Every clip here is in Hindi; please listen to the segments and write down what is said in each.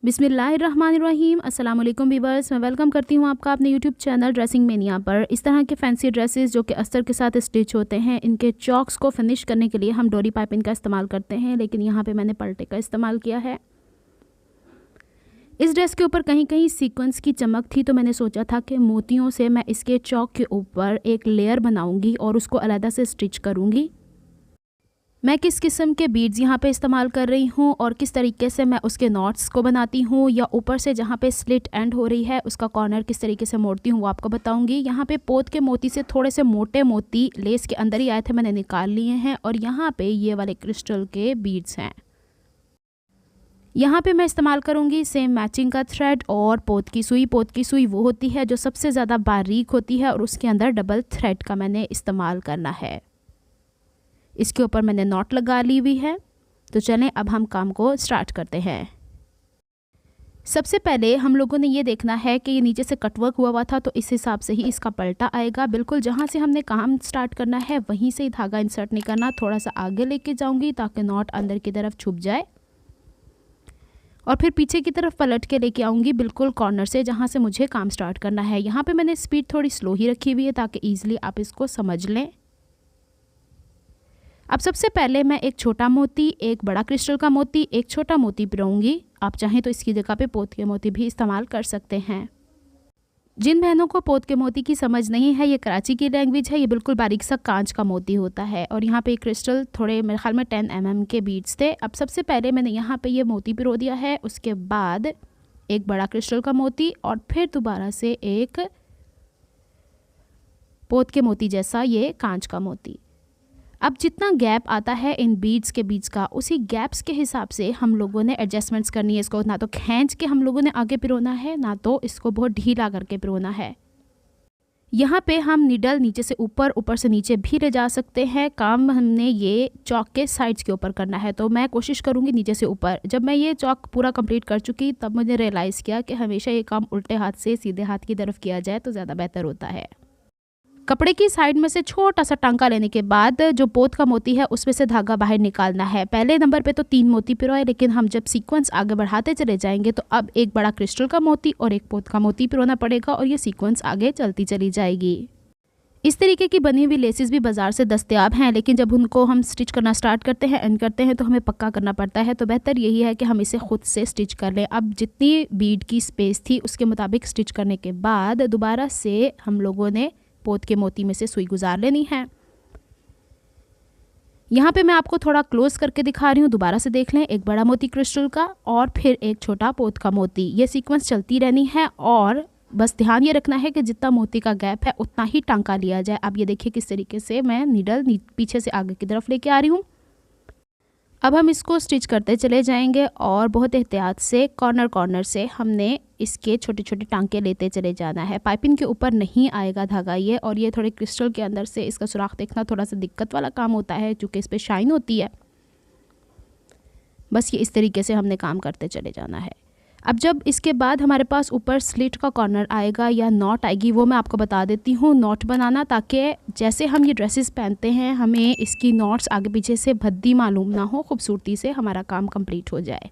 बिस्मिल्लाहिर्रहमानिर्रहीम। अस्सलाम वालेकुम व्यूअर्स, मैं वेलकम करती हूँ आपका अपने यूट्यूब चैनल ड्रेसिंग मेनिया पर। इस तरह के फैंसी ड्रेसेस जो कि अस्तर के साथ स्टिच होते हैं, इनके चॉक्स को फिनिश करने के लिए हम डोरी पाइपिंग का इस्तेमाल करते हैं, लेकिन यहाँ पे मैंने पलटे का इस्तेमाल किया है। इस ड्रेस के ऊपर कहीं कहीं सीक्वेंस की चमक थी, तो मैंने सोचा था कि मोतियों से मैं इसके चॉक के ऊपर एक लेयर बनाऊँगी और उसको अलहदा से स्टिच करूँगी। मैं किस किस्म के बीड्स यहाँ पे इस्तेमाल कर रही हूँ और किस तरीके से मैं उसके नॉट्स को बनाती हूँ, या ऊपर से जहाँ पे स्लिट एंड हो रही है उसका कॉर्नर किस तरीके से मोड़ती हूँ, वो आपको बताऊँगी। यहाँ पे पोत के मोती से थोड़े से मोटे मोती लेस के अंदर ही आए थे, मैंने निकाल लिए हैं, और यहाँ पे ये वाले क्रिस्टल के बीड्स हैं। यहाँ पे मैं इस्तेमाल करूँगी सेम मैचिंग का थ्रेड और पोत की सुई। पोत की सुई वो होती है जो सबसे ज़्यादा बारीक होती है और उसके अंदर डबल थ्रेड का मैंने इस्तेमाल करना है। इसके ऊपर मैंने नॉट लगा ली हुई है। तो चलें अब हम काम को स्टार्ट करते हैं। सबसे पहले हम लोगों ने ये देखना है कि ये नीचे से कटवर्क हुआ था, तो इस हिसाब से ही इसका पलटा आएगा। बिल्कुल जहाँ से हमने काम स्टार्ट करना है वहीं से ही धागा इंसर्ट नहीं करना, थोड़ा सा आगे लेके जाऊंगी ताकि नॉट अंदर की तरफ छुप जाए, और फिर पीछे की तरफ पलट के लेके आऊँगी बिल्कुल कॉर्नर से जहाँ से मुझे काम स्टार्ट करना है। यहाँ पर मैंने स्पीड थोड़ी स्लो ही रखी हुई है ताकि ईजिली आप इसको समझ लें। अब सबसे पहले मैं एक छोटा मोती, एक बड़ा क्रिस्टल का मोती, एक छोटा मोती पिरोऊंगी। आप चाहें तो इसकी जगह पे पोत के मोती भी इस्तेमाल कर सकते हैं। जिन बहनों को पोत के मोती की समझ नहीं है, ये कराची की लैंग्वेज है, ये बिल्कुल बारीक सा कांच का मोती होता है। और यहाँ पे क्रिस्टल थोड़े मेरे ख्याल में 10 mm के बीड्स थे। अब सबसे पहले मैंने यहाँ पे ये मोती पिरो दिया है, उसके बाद एक बड़ा क्रिस्टल का मोती और फिर दोबारा से एक पोत के मोती जैसा ये कांच का मोती। अब जितना गैप आता है इन बीड्स के बीच का, उसी गैप्स के हिसाब से हम लोगों ने एडजस्टमेंट्स करनी है। इसको ना तो खींच के हम लोगों ने आगे पिरोना है, ना तो इसको बहुत ढीला करके पिरोना है। यहाँ पे हम निडल नीचे से ऊपर, ऊपर से नीचे भी ले जा सकते हैं। काम हमने ये चौक के साइड्स के ऊपर करना है, तो मैं कोशिश करूँगी नीचे से ऊपर। जब मैं ये चौक पूरा कंप्लीट कर चुकी तब मुझे रियलाइज़ किया कि हमेशा ये काम उल्टे हाथ से सीधे हाथ की तरफ किया जाए तो ज़्यादा बेहतर होता है। कपड़े की साइड में से छोटा सा टांका लेने के बाद जो पोत का मोती है उसमें से धागा बाहर निकालना है। पहले नंबर पे तो 3 मोती पिरोए, लेकिन हम जब सीक्वेंस आगे बढ़ाते चले जाएंगे तो अब एक बड़ा क्रिस्टल का मोती और एक पोत का मोती पिरोना पड़ेगा और ये सीक्वेंस आगे चलती चली जाएगी। इस तरीके की बनी हुई लेसेस भी बाज़ार से दस्तयाब हैं, लेकिन जब उनको हम स्टिच करना स्टार्ट करते हैं, एंड करते हैं, तो हमें पक्का करना पड़ता है। तो बेहतर यही है कि हम इसे खुद से स्टिच कर लें। अब जितनी बीड की स्पेस थी उसके मुताबिक स्टिच करने के बाद दोबारा से हम लोगों ने पोत के मोती में से सुई गुजार लेनी है। यहाँ पे मैं आपको थोड़ा क्लोज करके दिखा रही हूँ, दोबारा से देख लें। एक बड़ा मोती क्रिस्टल का और फिर एक छोटा पोत का मोती। ये सीक्वेंस चलती रहनी है और बस ध्यान ये रखना है कि जितना मोती का गैप है उतना ही टांका लिया जाए। अब ये देखिए किस तरीके से मैं नीडल पीछे से आगे की तरफ लेके आ रही हूँ। अब हम इसको स्टिच करते चले जाएंगे और बहुत एहतियात से कॉर्नर से हमने इसके छोटे छोटे टांके लेते चले जाना है। पाइपिंग के ऊपर नहीं आएगा धागा ये, और ये थोड़े क्रिस्टल के अंदर से इसका सुराख देखना थोड़ा सा दिक्कत वाला काम होता है क्योंकि इस पर शाइन होती है। बस ये इस तरीके से हमने काम करते चले जाना है। अब जब इसके बाद हमारे पास ऊपर स्लिट का कॉर्नर आएगा या नॉट आएगी, वो मैं आपको बता देती हूँ नॉट बनाना, ताकि जैसे हम ये ड्रेसेस पहनते हैं हमें इसकी नॉट्स आगे पीछे से भद्दी मालूम ना हो, खूबसूरती से हमारा काम कंप्लीट हो जाए।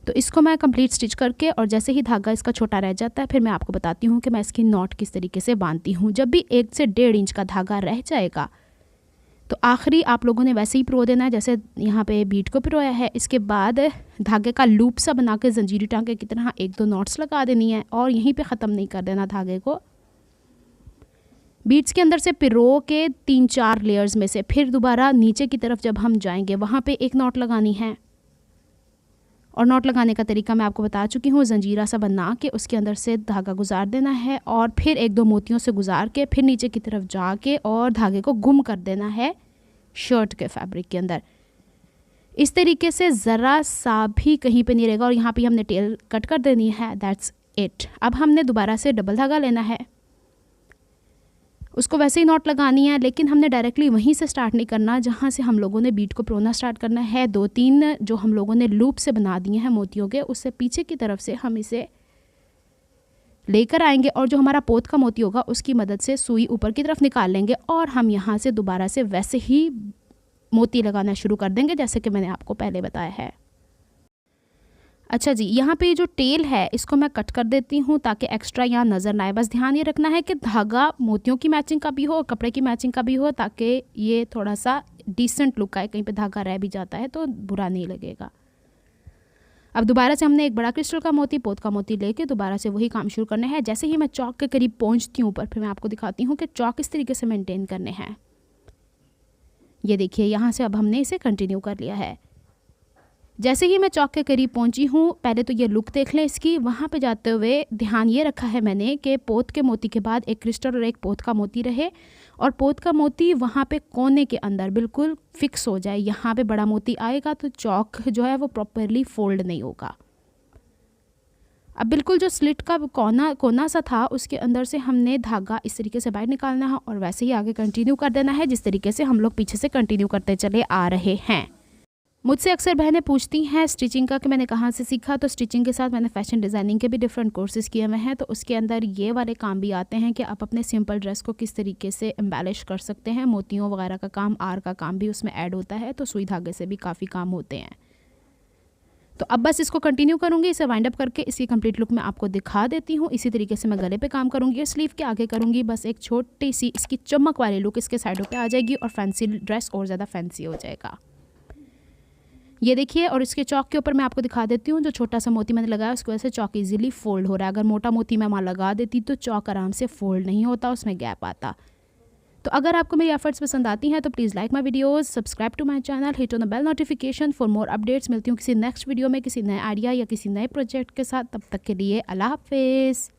तो इसको मैं कंप्लीट स्टिच करके, और जैसे ही धागा इसका छोटा रह जाता है फिर मैं आपको बताती हूँ कि मैं इसकी नॉट किस तरीके से बांधती हूँ। जब भी 1 से 1.5 इंच का धागा रह जाएगा तो आखिरी आप लोगों ने वैसे ही पिरो देना है जैसे यहाँ पे बीट को पिरोया है। इसके बाद धागे का लूप सा बना के जंजीरी टांके की तरह 1-2 नॉट्स लगा देनी है और यहीं पे ख़त्म नहीं कर देना धागे को। बीट्स के अंदर से पिरो के 3-4 लेयर्स में से फिर दोबारा नीचे की तरफ जब हम जाएंगे वहाँ पे एक नॉट लगानी है, और नॉट लगाने का तरीका मैं आपको बता चुकी हूँ। जंजीरा सा बना के उसके अंदर से धागा गुजार देना है और फिर 1-2 मोतियों से गुजार के फिर नीचे की तरफ जाके और धागे को गुम कर देना है शर्ट के फैब्रिक के अंदर। इस तरीके से ज़रा सा भी कहीं पे नहीं रहेगा, और यहाँ पे हमने टेल कट कर देनी है। That's it. अब हमने दोबारा से डबल धागा लेना है, उसको वैसे ही नॉट लगानी है, लेकिन हमने डायरेक्टली वहीं से स्टार्ट नहीं करना जहाँ से हम लोगों ने बीट को पिरोना स्टार्ट करना है। 2-3 जो हम लोगों ने लूप से बना दिए हैं मोतियों के, उससे पीछे की तरफ से हम इसे लेकर आएंगे और जो हमारा पोत का मोती होगा उसकी मदद से सुई ऊपर की तरफ निकाल लेंगे और हम यहाँ से दोबारा से वैसे ही मोती लगाना शुरू कर देंगे जैसे कि मैंने आपको पहले बताया है। अच्छा जी, यहाँ पे जो टेल है इसको मैं कट कर देती हूँ ताकि एक्स्ट्रा यहाँ नज़र ना आए। बस ध्यान ये रखना है कि धागा मोतियों की मैचिंग का भी हो और कपड़े की मैचिंग का भी हो, ताकि ये थोड़ा सा डिसेंट लुक आए। कहीं पे धागा रह भी जाता है तो बुरा नहीं लगेगा। अब दोबारा से हमने एक बड़ा क्रिस्टल का मोती, पोत का मोती लेके दोबारा से वही काम शुरू करना है। जैसे ही मैं चौक के करीब पहुँचती हूँ ऊपर, फिर मैं आपको दिखाती हूँ कि चौक इस तरीके से मेंटेन करने हैं। ये देखिए, यहाँ से अब हमने इसे कंटिन्यू कर लिया है। जैसे ही मैं चौक के करीब पहुंची हूँ, पहले तो ये लुक देख लें इसकी। वहाँ पे जाते हुए ध्यान ये रखा है मैंने कि पोत के मोती के बाद एक क्रिस्टल और एक पोत का मोती रहे, और पोत का मोती वहाँ पे कोने के अंदर बिल्कुल फिक्स हो जाए। यहाँ पे बड़ा मोती आएगा तो चौक जो है वो प्रॉपरली फोल्ड नहीं होगा। अब बिल्कुल जो स्लिट का कोना सा था उसके अंदर से हमने धागा इस तरीके से बाहर निकालना है और वैसे ही आगे कंटिन्यू कर देना है जिस तरीके से हम लोग पीछे से कंटिन्यू करते चले आ रहे हैं। मुझसे अक्सर बहनें पूछती हैं स्टिचिंग का कि मैंने कहाँ से सीखा। तो स्टिचिंग के साथ मैंने फ़ैशन डिज़ाइनिंग के भी डिफरेंट कोर्सेज़ किए हुए हैं, तो उसके अंदर ये वाले काम भी आते हैं कि आप अपने सिंपल ड्रेस को किस तरीके से एम्बेलिश कर सकते हैं। मोतियों वगैरह का काम, आर का काम भी उसमें ऐड होता है, तो सुई धागे से भी काफ़ी काम होते हैं। तो अब बस इसको कंटिन्यू करूँगी, इसे वाइंड अप करके इसकी कंप्लीट लुक मैं आपको दिखा देती हूँ। इसी तरीके से मैं गले पे काम करूँगी और स्लीव के आगे करूँगी। बस एक छोटी सी इसकी चमक वाली लुक इसके साइडों पे आ जाएगी और फैंसी ड्रेस और ज़्यादा फैंसी हो जाएगा। ये देखिए, और इसके चौक के ऊपर मैं आपको दिखा देती हूँ, जो छोटा सा मोती मैंने लगाया उसकी वजह से चौक इजीली फोल्ड हो रहा है। अगर मोटा मोती मैं वहाँ लगा देती तो चौक आराम से फोल्ड नहीं होता, उसमें गैप आता। तो अगर आपको मेरी एफर्ट्स पसंद आती हैं तो please like my videos, subscribe to my channel, hit on the bell notification for more updates. मिलती हूँ किसी नेक्स्ट वीडियो में किसी नए आइडिया या किसी नए प्रोजेक्ट के साथ। तब तक के लिए अल्लाह हाफिज़।